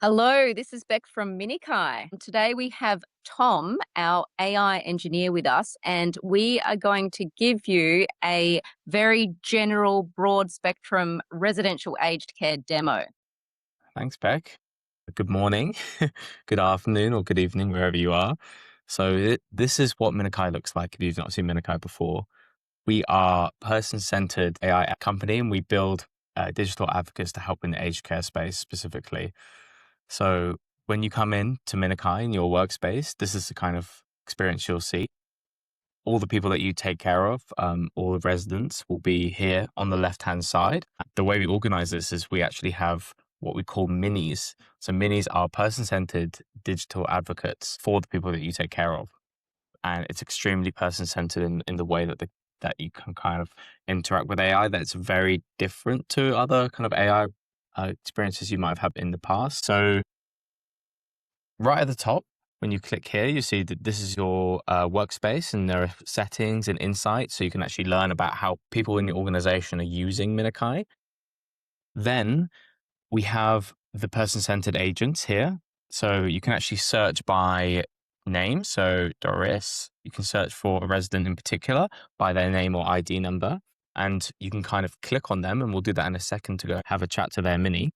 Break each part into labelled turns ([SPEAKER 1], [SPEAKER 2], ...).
[SPEAKER 1] Hello, this is Bec from Minikai. Today we have Tom, our AI engineer, with us, and we are going to give you a very general, broad spectrum residential aged care demo.
[SPEAKER 2] Thanks, Beck. Good morning, good afternoon, or good evening, wherever you are. This is what Minikai looks like if you've not seen Minikai before. We are a person-centered AI company, and we build digital advocates to help in the aged care space specifically. So when you come in to Minikai in your workspace, this is the kind of experience you'll see. All the people that you take care of, all the residents will be here on the left-hand side. The way we organize this is we actually have what we call minis. So minis are person-centered digital advocates for the people that you take care of. And it's extremely person-centered in the way that you can kind of interact with AI that's very different to other kind of AI experiences you might have had in the past. So right at the top, when you click here, you see that this is your workspace, and there are settings and insights, so you can actually learn about how people in your organization are using Minikai. Then we have the person-centered agents here. So you can actually search by name. So Doris, you can search for a resident in particular by their name or ID number, and you can kind of click on them, and we'll do that in a second to go have a chat to their mini.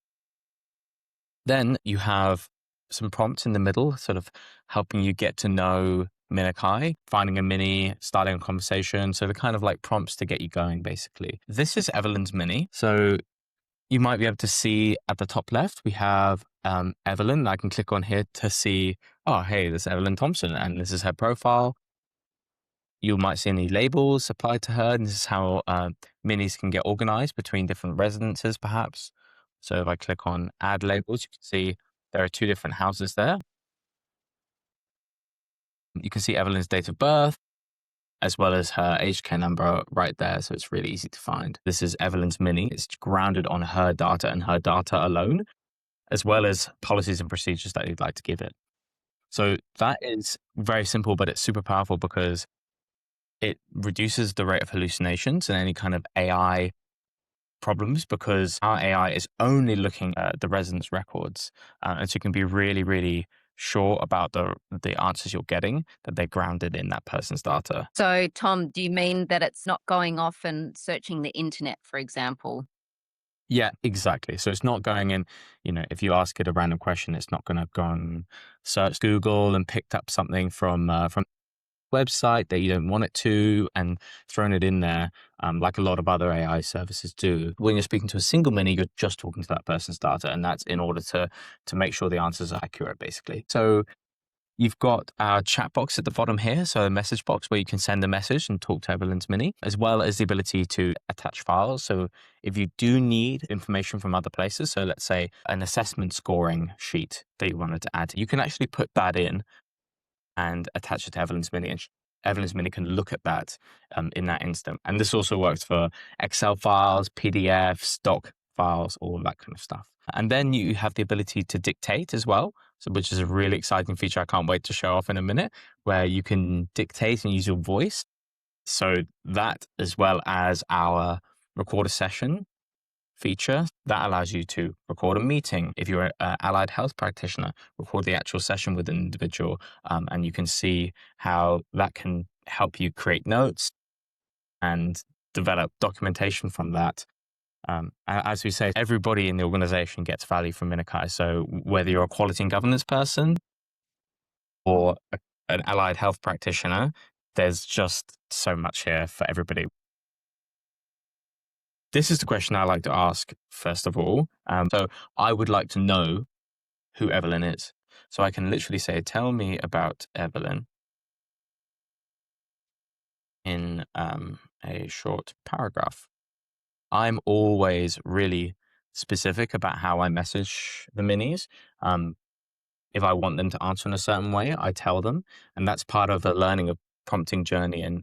[SPEAKER 2] Then you have some prompts in the middle, sort of helping you get to know Minikai, finding a mini, starting a conversation. So the kind of like prompts to get you going, basically. This is Evelyn's mini. So you might be able to see at the top left, we have Evelyn. I can click on here to see, oh, hey, this is Evelyn Thompson, and this is her profile. You might see any labels applied to her, and this is how minis can get organized between different residences, perhaps. So if I click on add labels, you can see there are two different houses there. You can see Evelyn's date of birth, as well as her aged care number right there. So it's really easy to find. This is Evelyn's mini. It's grounded on her data and her data alone, as well as policies and procedures that you'd like to give it. So that is very simple, but it's super powerful because it reduces the rate of hallucinations and any kind of AI problems, because our AI is only looking at the residents' records. And so you can be really, really sure about the answers you're getting, that they're grounded in that person's data.
[SPEAKER 1] So, Tom, do you mean that it's not going off and searching the internet, for example?
[SPEAKER 2] Yeah, exactly. So it's not going in, if you ask it a random question, it's not going to go and search Google and picked up something from website that you don't want it to and thrown it in there, like a lot of other AI services do. When you're speaking to a single mini, you're just talking to that person's data, and that's in order to make sure the answers are accurate, basically. So you've got our chat box at the bottom here, so a message box where you can send a message and talk to Evelyn's mini, as well as the ability to attach files. So if you do need information from other places, so let's say an assessment scoring sheet that you wanted to add, you can actually put that in and attach it to Evelyn's mini, and Evelyn's mini can look at that in that instant. And this also works for Excel files, PDFs, doc files, all of that kind of stuff. And then you have the ability to dictate as well, so which is a really exciting feature I can't wait to show off in a minute, where you can dictate and use your voice. So that, as well as our record a session feature that allows you to record a meeting. If you're an allied health practitioner, record the actual session with an individual, and you can see how that can help you create notes and develop documentation from that. As we say, everybody in the organization gets value from Minikai. So whether you're a quality and governance person or an allied health practitioner, there's just so much here for everybody. This is the question I like to ask, first of all. So I would like to know who Evelyn is. So I can literally say, tell me about Evelyn in a short paragraph. I'm always really specific about how I message the minis. If I want them to answer in a certain way, I tell them. And that's part of the learning of prompting journey and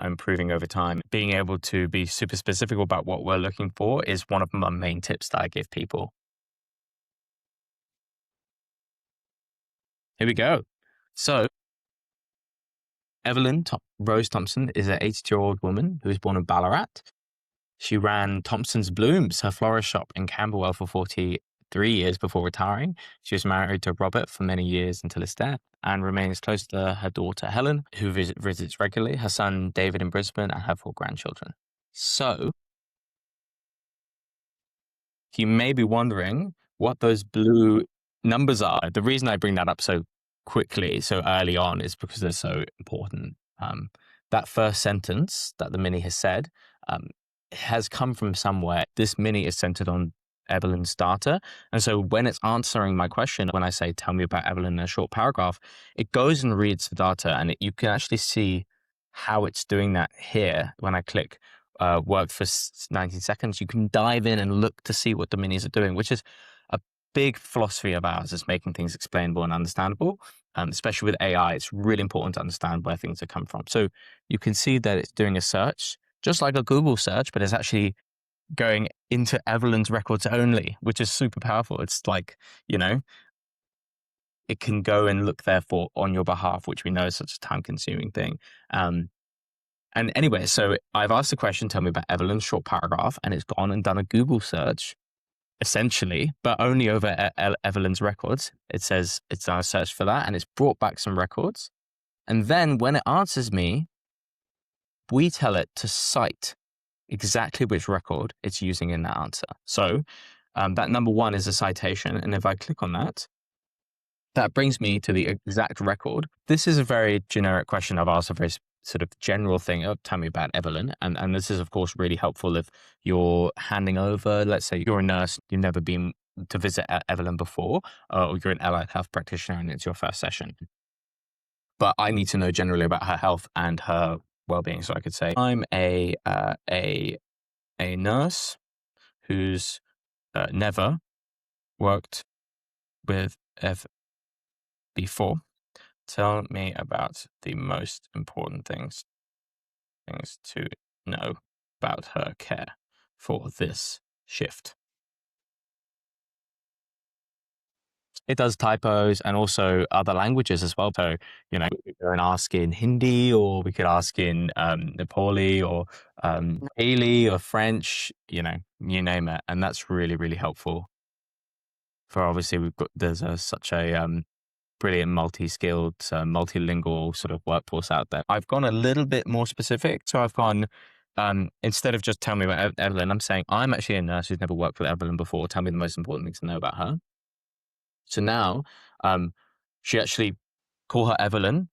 [SPEAKER 2] improving over time. Being able to be super specific about what we're looking for is one of my main tips that I give people. Here we go. So Evelyn Rose Thompson is an 82-year-old woman who was born in Ballarat. She ran Thompson's Blooms, her florist shop in Camberwell, for 40 3 years before retiring. She was married to Robert for many years until his death and remains close to her daughter Helen, who visits regularly, her son David in Brisbane, and her 4 grandchildren. So you may be wondering what those blue numbers are. The reason I bring that up so quickly, so early on, is because they're so important. That first sentence that the Mini has said has come from somewhere. This Mini is centered on Evelyn's data. And so when it's answering my question, when I say, tell me about Evelyn in a short paragraph, it goes and reads the data, and you can actually see how it's doing that here. When I click work for 90 seconds, you can dive in and look to see what the Minis are doing, which is a big philosophy of ours, is making things explainable and understandable. Especially with AI, it's really important to understand where things have come from. So you can see that it's doing a search, just like a Google search, but it's actually going into Evelyn's records only, which is super powerful. It's like, it can go and look there for on your behalf, which we know is such a time-consuming thing. And anyway, so I've asked the question, tell me about Evelyn's short paragraph, and it's gone and done a Google search, essentially, but only over Evelyn's records. It says it's done a search for that, and it's brought back some records. And then when it answers me, we tell it to cite exactly which record it's using in that answer. So that number 1 is a citation. And if I click on that, that brings me to the exact record. This is a very generic question. I've asked a very sort of general thing. Oh, tell me about Evelyn. And this is, of course, really helpful if you're handing over, let's say you're a nurse, you've never been to visit Evelyn before, or you're an allied health practitioner and it's your first session. But I need to know generally about her health and her well-being. So I could say, I'm a nurse who's never worked with Ev before. Tell me about the most important things to know about her care for this shift. It does typos and also other languages as well. So, we could go and ask in Hindi, or we could ask in Nepali, or Haley, or French, you name it. And that's really, really helpful. For obviously, there's such a brilliant multi-skilled, multilingual sort of workforce out there. I've gone a little bit more specific. So I've gone, instead of just tell me about Evelyn, I'm saying I'm actually a nurse who's never worked with Evelyn before. Tell me the most important things to know about her. So now, she actually call her Evelyn,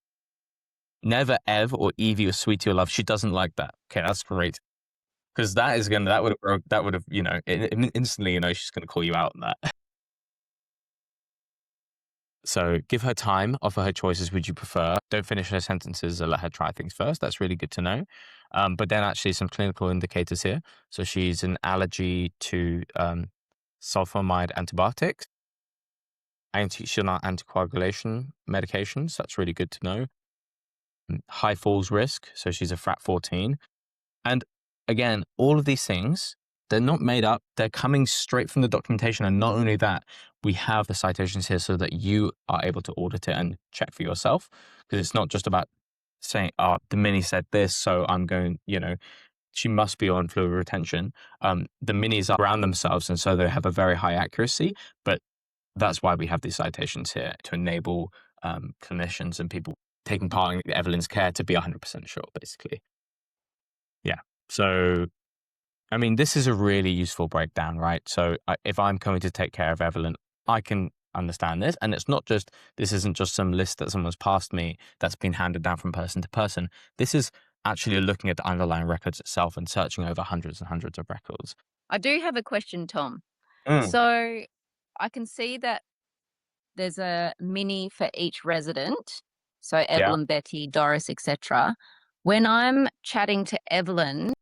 [SPEAKER 2] never Ev or Evie or Sweetie or Love. She doesn't like that. Okay, that's great. Because that would have, instantly, she's going to call you out on that. So give her time, offer her choices. Would you prefer? Don't finish her sentences or let her try things first. That's really good to know. But then actually some clinical indicators here. So she's an allergy to sulfonamide antibiotics. She's on anticoagulation medications. That's really good to know. High falls risk. So she's a frat 14. And again, all of these things, they're not made up. They're coming straight from the documentation. And not only that, we have the citations here so that you are able to audit it and check for yourself. Because it's not just about saying, oh, the Mini said this, so I'm going, she must be on fluid retention. The Minis are around themselves, and so they have a very high accuracy. But that's why we have these citations here, to enable clinicians and people taking part in Evelyn's care to be 100% sure, basically. Yeah. So, I mean, this is a really useful breakdown, right? So if I'm going to take care of Evelyn, I can understand this. And this isn't just some list that someone's passed me that's been handed down from person to person. This is actually looking at the underlying records itself and searching over hundreds and hundreds of records.
[SPEAKER 1] I do have a question, Tom.
[SPEAKER 2] Mm.
[SPEAKER 1] So I can see that there's a Mini for each resident. So Evelyn, Betty, Doris, etc. When I'm chatting to Evelyn,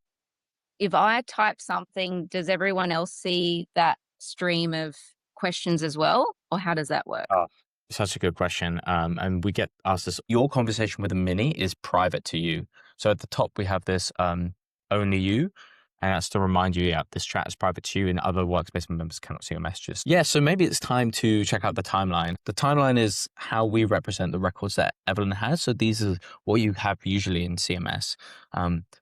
[SPEAKER 1] if I type something, does everyone else see that stream of questions as well? Or how does that work?
[SPEAKER 2] Oh, such a good question. And we get asked this. Your conversation with a Mini is private to you. So at the top, we have this only you. And that's to remind you, yeah, this chat is private to you and other workspace members cannot see your messages. Yeah, so maybe it's time to check out the timeline. The timeline is how we represent the records that Evelyn has. So these are what you have usually in CMS.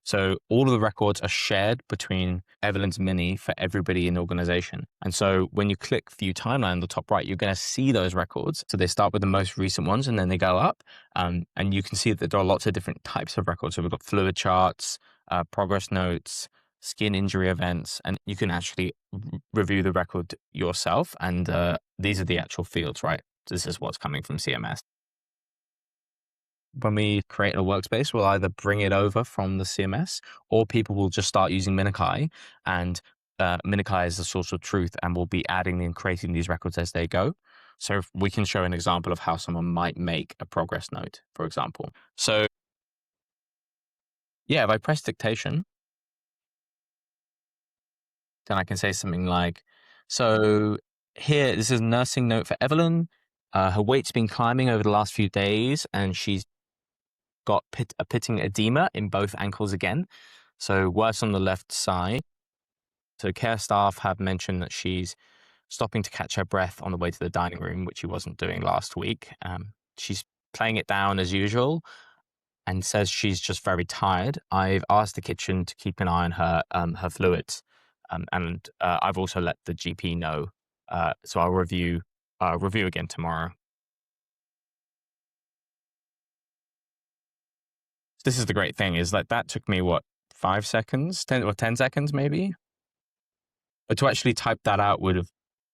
[SPEAKER 2] So all of the records are shared between Evelyn's Mini for everybody in the organization. And so when you click View Timeline on the top right, you're going to see those records. So they start with the most recent ones and then they go up. And you can see that there are lots of different types of records. So we've got fluid charts, progress notes, skin injury events, and you can actually review the record yourself. And these are the actual fields, right? This is what's coming from CMS. When we create a workspace, we'll either bring it over from the CMS or people will just start using Minikai, and Minikai is the source of truth and we'll be adding and creating these records as they go. So we can show an example of how someone might make a progress note, for example. So yeah, if I press dictation, then I can say something like, so here, this is a nursing note for Evelyn. Her weight's been climbing over the last few days and she's got a pitting edema in both ankles again. So worse on the left side. So care staff have mentioned that she's stopping to catch her breath on the way to the dining room, which she wasn't doing last week. She's playing it down as usual and says she's just very tired. I've asked the kitchen to keep an eye on her fluids, and I've also let the GP know. So I'll review again tomorrow. This is the great thing, is like that took me what, 5 seconds, 10 seconds maybe, but to actually type that out would have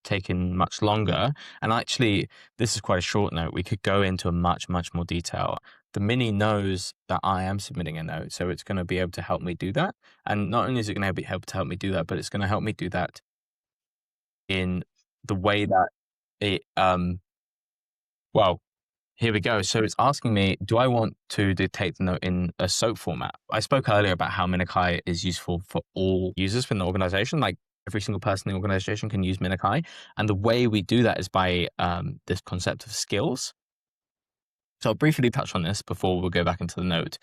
[SPEAKER 2] taken much longer. And actually, this is quite a short note. We could go into a much more detail. The Mini knows that I am submitting a note, so it's going to be able to help me do that. And not only is it going to be able to help me do that, but it's going to help me do that in the way that it well, here we go. So it's asking me, do I want to dictate the note in a SOAP format? I spoke earlier about how Minikai is useful for all users within the organization. Like every single person in the organization can use Minikai. And the way we do that is by this concept of skills. So I'll briefly touch on this before we'll go back into the note.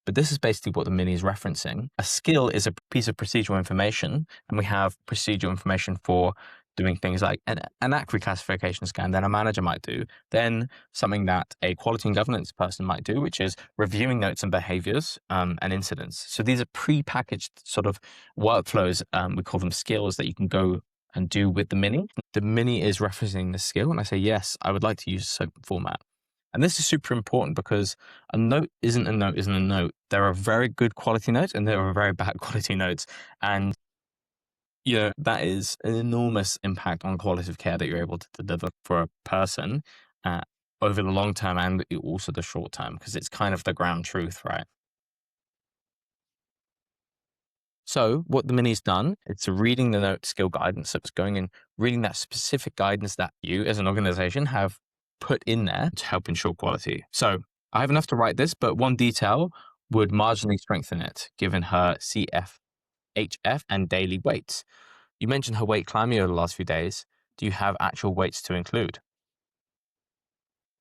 [SPEAKER 2] But this is basically what the Mini is referencing. A skill is a piece of procedural information, and we have procedural information for doing things like an ACK reclassification scan that a manager might do, then something that a quality and governance person might do, which is reviewing notes and behaviors and incidents. So these are pre-packaged sort of workflows. We call them skills that you can go and do with the Mini. The Mini is referencing the skill, and I say, yes, I would like to use a SOAP format. And this is super important because a note isn't a note isn't a note. There are very good quality notes and there are very bad quality notes. And that is an enormous impact on quality of care that you're able to deliver for a person over the long term and also the short term, because it's kind of the ground truth, right? So what the Mini's done, it's reading the note skill guidance. So it's going and reading that specific guidance that you as an organization have put in there to help ensure quality. So I have enough to write this, but one detail would marginally strengthen it, given her CF, HF, and daily weights. You mentioned her weight climbing over the last few days. Do you have actual weights to include?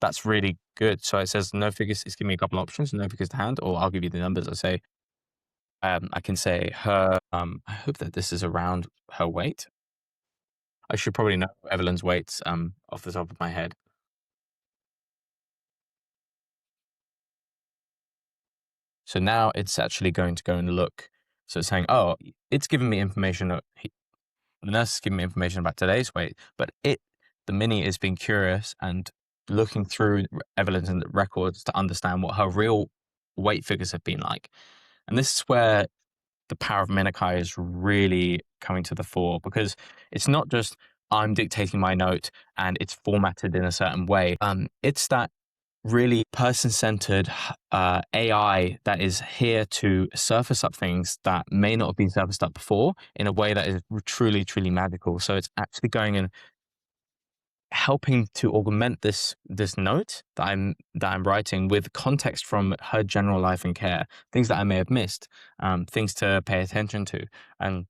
[SPEAKER 2] That's really good. So it says no figures. It's giving me a couple options, no figures to hand, or I'll give you the numbers. I say, I can say her, I hope that this is around her weight. I should probably know Evelyn's weights off the top of my head. So now it's actually going to go and look. So it's saying, oh, it's giving me information. The nurse is giving me information about today's weight, but the Mini is being curious and looking through Evelyn's records to understand what her real weight figures have been like. And this is where the power of Minikai is really coming to the fore, because it's not just I'm dictating my note and it's formatted in a certain way. It's that really person-centered AI that is here to surface up things that may not have been surfaced up before in a way that is truly magical. So it's actually going and helping to augment this note that I'm writing with context from her general life and care, things that I may have missed, things to pay attention to, and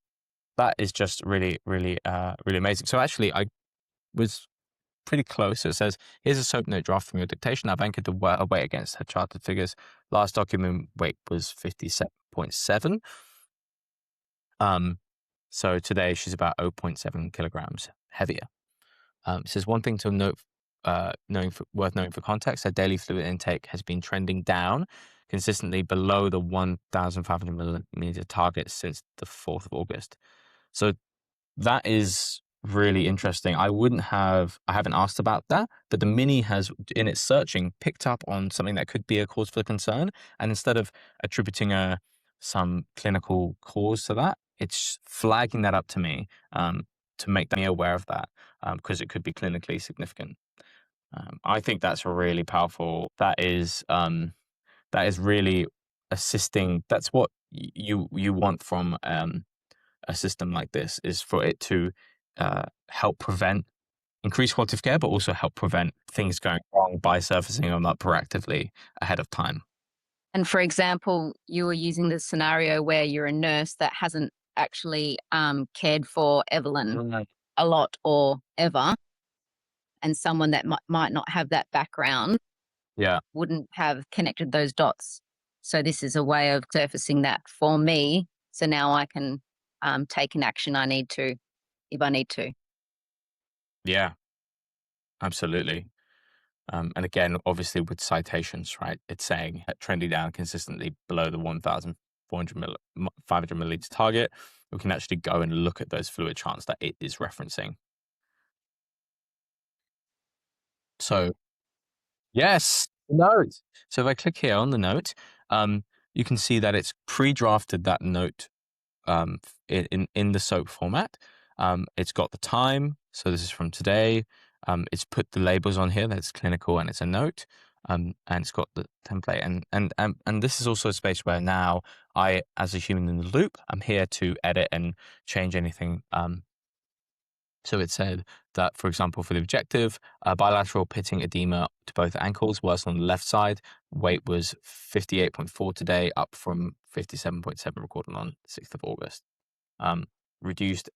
[SPEAKER 2] that is just really amazing. So actually, I was pretty close. It says, here's a SOAP note draft from your dictation. I've anchored the weight against her charted figures. Last document weight was 57.7. So today she's about 0.7 kilograms heavier. It says one thing to note, worth knowing for context: her daily fluid intake has been trending down consistently below the 1,500 milliliter target since the 4th of August. So that is really interesting. I haven't asked about that, but the Mini has, in its searching, picked up on something that could be a cause for concern. And instead of attributing some clinical cause to that, it's flagging that up to me to make me aware of that because it could be clinically significant. I think that's really powerful. That is really assisting. That's what you want from a system like this, is for it to help increase quality of care, but also help prevent things going wrong by surfacing them up proactively ahead of time.
[SPEAKER 1] And for example, you were using the scenario where you're a nurse that hasn't actually cared for Evelyn a lot or ever, and someone that might not have that background wouldn't have connected those dots. So this is a way of surfacing that for me. So now I can take an action I need to, if I need to.
[SPEAKER 2] Yeah, absolutely. And again, obviously with citations, right? It's saying trending down consistently below the 1,500 milliliter target. We can actually go and look at those fluid charts that it is referencing. So yes, the note. So if I click here on the note, you can see that it's pre-drafted that note in the SOAP format. It's got the time, so this is from today. It's put the labels on here that's clinical and it's a note, and it's got the template. And this is also a space where now I, as a human in the loop, I'm here to edit and change anything. So it said that, for example, for the objective, bilateral pitting edema to both ankles, worse on the left side. Weight was 58.4 today, up from 57.7 recorded on 6th of August. Reduced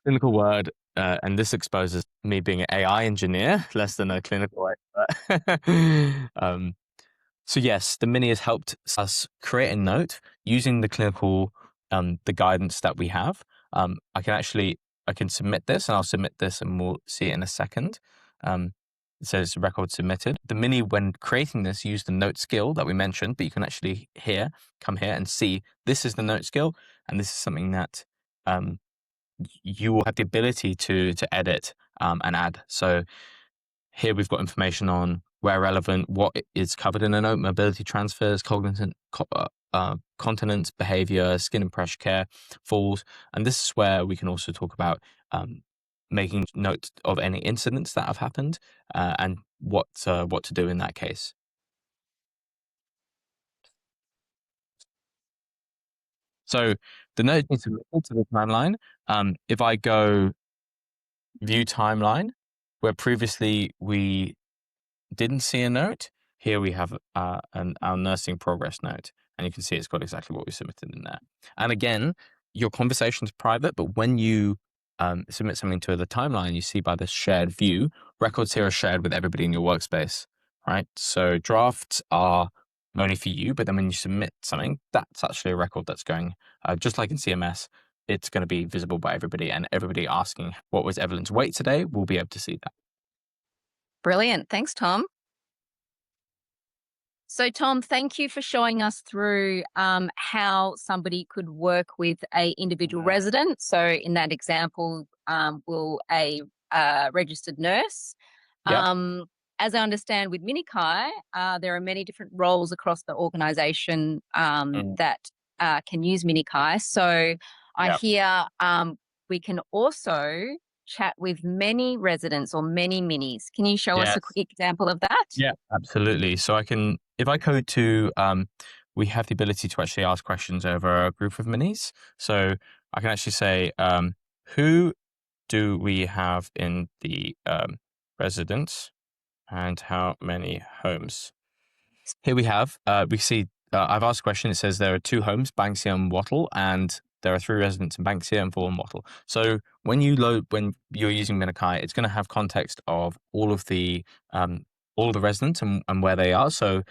[SPEAKER 2] clinical word, and this exposes me being an AI engineer less than a clinical expert. So yes, the Mini has helped us create a note using the clinical, the guidance that we have. I can submit this, and I'll submit this, and we'll see it in a second. It says record submitted. The Mini, when creating this, used the note skill that we mentioned, but you can actually come here and see this is the note skill, and this is something that you will have the ability to edit and add. So here we've got information on where relevant, what is covered in a note: mobility transfers, continence, behavior, skin and pressure care, falls. And this is where we can also talk about making notes of any incidents that have happened and what to do in that case. So the note needs to report to the timeline. If I go view timeline, where previously we didn't see a note, here we have our nursing progress note, and you can see it's got exactly what we submitted in there. And again, your conversation is private, but when you submit something to the timeline, you see by this shared view, records here are shared with everybody in your workspace, right? So drafts are only for you, but then when you submit something, that's actually a record that's going, just like in CMS, it's going to be visible by everybody, and everybody asking what was Evelyn's weight today will be able to see that.
[SPEAKER 1] Brilliant. Thanks, Tom. So, Tom, thank you for showing us through how somebody could work with a individual resident. So, in that example, will a registered nurse. As I understand with Minikai, there are many different roles across the organisation that can use Minikai. So, I hear we can also chat with many residents or many minis. Can you show us a quick example of that?
[SPEAKER 2] Yeah, absolutely. So if I code to, we have the ability to actually ask questions over a group of minis. So I can actually say, who do we have in the residence and how many homes? Here we see, I've asked a question. It says there are 2 homes, Banksia and Wattle, and there are 3 residents in Banksia and 4 in Wattle. So when you're using Minikai, it's going to have context of all of the all the residents and where they are. So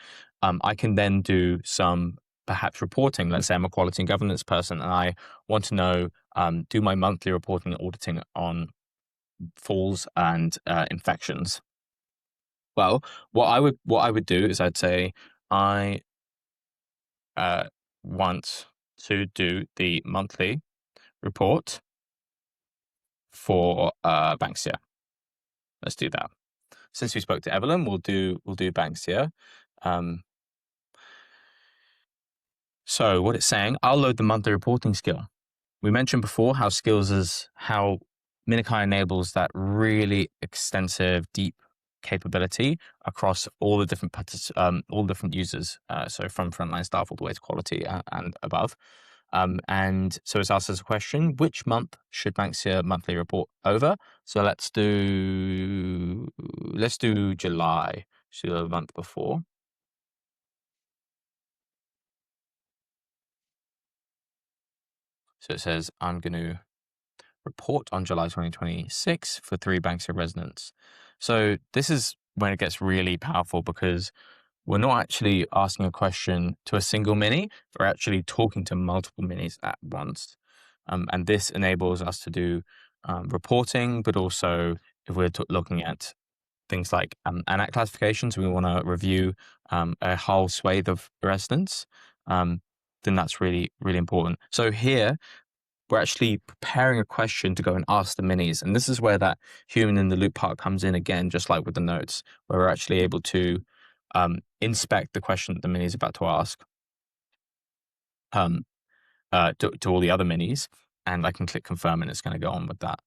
[SPEAKER 2] I can then do some perhaps reporting. Let's say I'm a quality and governance person and I want to know, do my monthly reporting and auditing on falls and infections. Well, what I would do is I'd say I want to do the monthly report for Banksia. Let's do that. Since we spoke to Evelyn, we'll do Banksia. So what it's saying, I'll load the monthly reporting skill. We mentioned before how skills is how Minikai enables that really extensive, deep capability across all the different users. So from frontline staff all the way to quality and above. And so it's asked as a question: which month should Banksia monthly report over? So let's do July. So the month before. So it says I'm going to report on July 2026 for 3 Banksia residents. So this is when it gets really powerful because we're not actually asking a question to a single mini, we're actually talking to multiple minis at once. And this enables us to do reporting, but also if we're looking at things like ANAC classifications, we want to review a whole swathe of residents, then that's really, really important. So here, we're actually preparing a question to go and ask the minis. And this is where that human in the loop part comes in again, just like with the notes, where we're actually able to inspect the question that the mini is about to ask to all the other minis. And I can click confirm and it's going to go on with that.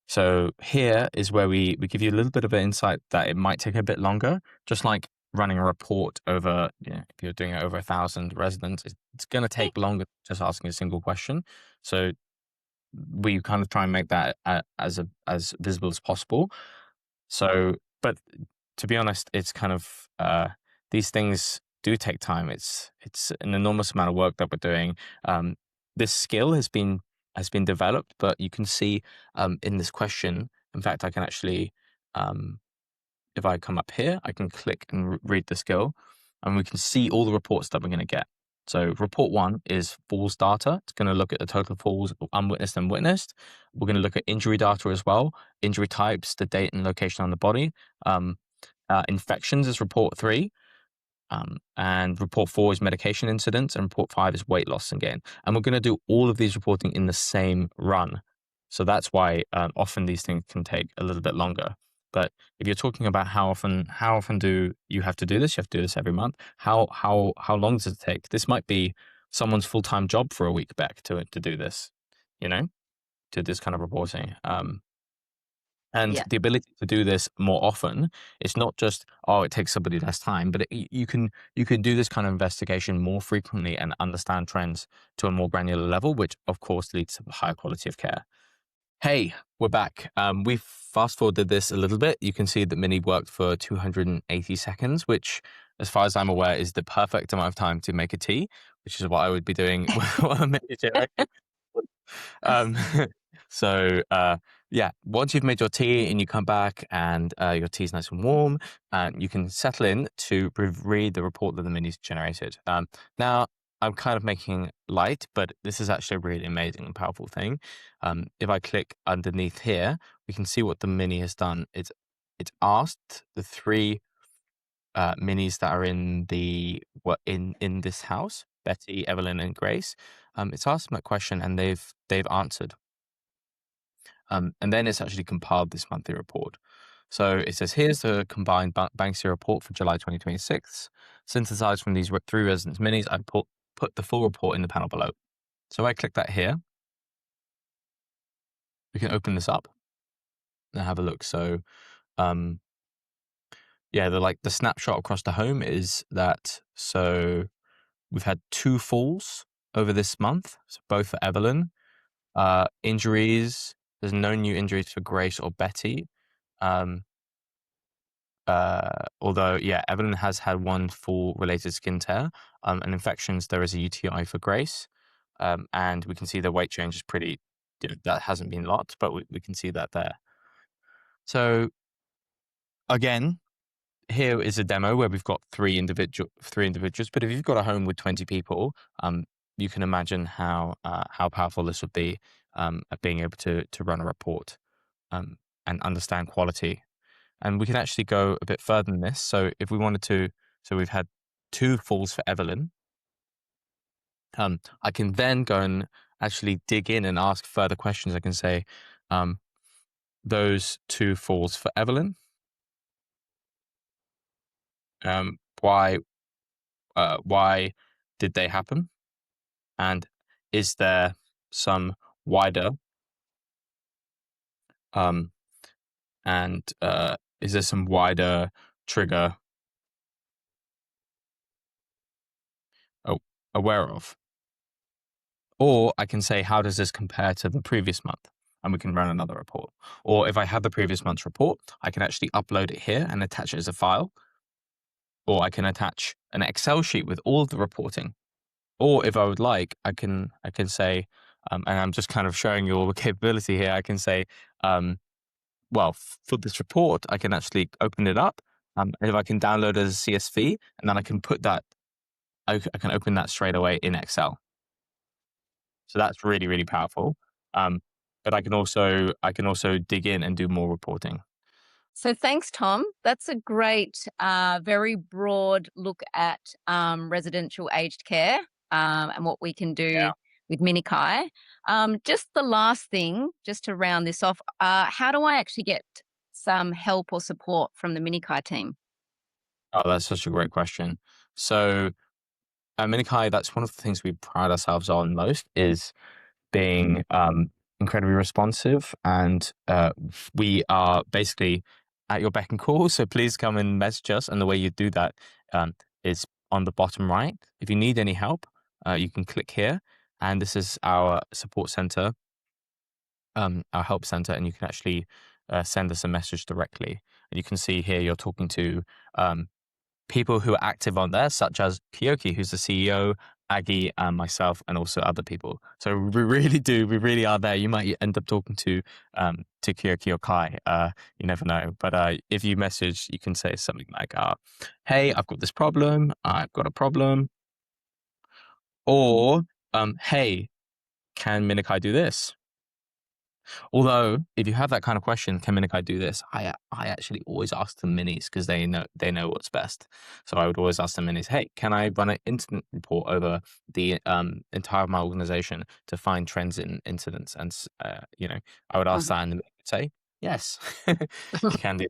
[SPEAKER 2] So here is where we give you a little bit of an insight that it might take a bit longer, just like running a report over, if you're doing it over 1,000 residents, it's going to take longer just asking a single question. So we kind of try and make that as visible as possible. So, but to be honest, it's kind of these things do take time. It's an enormous amount of work that we're doing. This skill has been developed, but you can see in this question. In fact, I can actually, if I come up here, I can click and read the skill, and we can see all the reports that we're going to get. So report 1 is falls data. It's going to look at the total falls, unwitnessed and witnessed. We're going to look at injury data as well, injury types, the date and location on the body. Infections is report 3. And report 4 is medication incidents, and report 5 is weight loss and gain. And we're going to do all of these reporting in the same run. So that's why often these things can take a little bit longer. But if you're talking about how often do you have to do this? You have to do this every month. How long does it take? This might be someone's full-time job for a week back to do this, to this kind of reporting. And
[SPEAKER 1] Yeah.
[SPEAKER 2] the ability to do this more often, it's not just, it takes somebody less time, but you can do this kind of investigation more frequently and understand trends to a more granular level, which of course leads to a higher quality of care. Hey, we're back. We fast forwarded this a little bit. You can see that Mini worked for 280 seconds, which, as far as I'm aware, is the perfect amount of time to make a tea, which is what I would be doing while I'm meditating. Um, so yeah, once you've made your tea and you come back and your tea's nice and warm, you can settle in to read the report that the mini's generated. Now, I'm kind of making light, but this is actually a really amazing and powerful thing. If I click underneath here, we can see what the mini has done. It's asked the 3 minis that are in this house, Betty, Evelyn, and Grace. It's asked them that question and they've answered. And then it's actually compiled this monthly report. So it says, here's the combined Banksia report for July 2026. Synthesized from these 3 residents minis, I put the full report in the panel below. So I click that here. We can open this up and have a look. So yeah, the snapshot across the home is that, so we've had 2 falls over this month, so both for Evelyn. Injuries, there's no new injuries for Grace or Betty. Although, yeah, Evelyn has had 1 full related skin tear. And infections, there is a UTI for Grace. And we can see the weight change is pretty, that hasn't been lots, but we can see that there. So again, here is a demo where we've got three individuals. But if you've got a home with 20 people, you can imagine how powerful this would be at being able to run a report um, and understand quality. And we can actually go a bit further than this. So if we wanted to, so we've had 2 falls for Evelyn. I can then go and actually dig in and ask further questions. I can say, those 2 falls for Evelyn. Why did they happen? And is there some wider is there some wider trigger aware of? Or I can say, how does this compare to the previous month? And we can run another report. Or if I have the previous month's report, I can actually upload it here and attach it as a file. Or I can attach an Excel sheet with all of the reporting. Or if I would like, I can say, and I'm just kind of showing you all the capability here. I can say, well, for this report, I can actually open it up. And if I can download it as a CSV, and then I can put that, I can open that straight away in Excel. So that's really, really powerful. But I can also dig in and do more reporting.
[SPEAKER 1] So thanks, Tom. That's a great, very broad look at residential aged care and what we can do with Minikai. Just the last thing, just to round this off, how do I actually get some help or support from the Minikai team?
[SPEAKER 2] Oh, that's such a great question. So at Minikai, that's one of the things we pride ourselves on most is being incredibly responsive, and we are basically at your beck and call. So please come and message us. And the way you do that is on the bottom right. If you need any help, you can click here, and this is our support center, our help center, and you can actually send us a message directly. And you can see here you're talking to people who are active on there, such as Kiyoki, who's the CEO, Aggie, and myself, and also other people. So we really are there. You might end up talking to Kiyoki or Kai. You never know. But if you message, you can say something like, "Hey, I've got this problem. I've got a problem," or "Hey, can Minikai do this?" Although, if you have that kind of question, can Minikai do this? I actually always ask the minis because they know what's best. So I would always ask the minis, hey, can I run an incident report over the entire of my organization to find trends in incidents? And I would ask that, and they would say yes, you can do.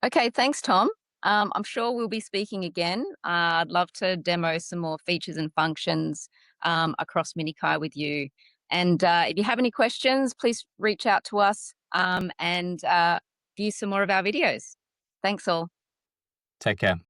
[SPEAKER 1] Okay, thanks, Tom. I'm sure we'll be speaking again. I'd love to demo some more features and functions across Minikai with you. And if you have any questions, please reach out to us and view some more of our videos. Thanks all.
[SPEAKER 2] Take care.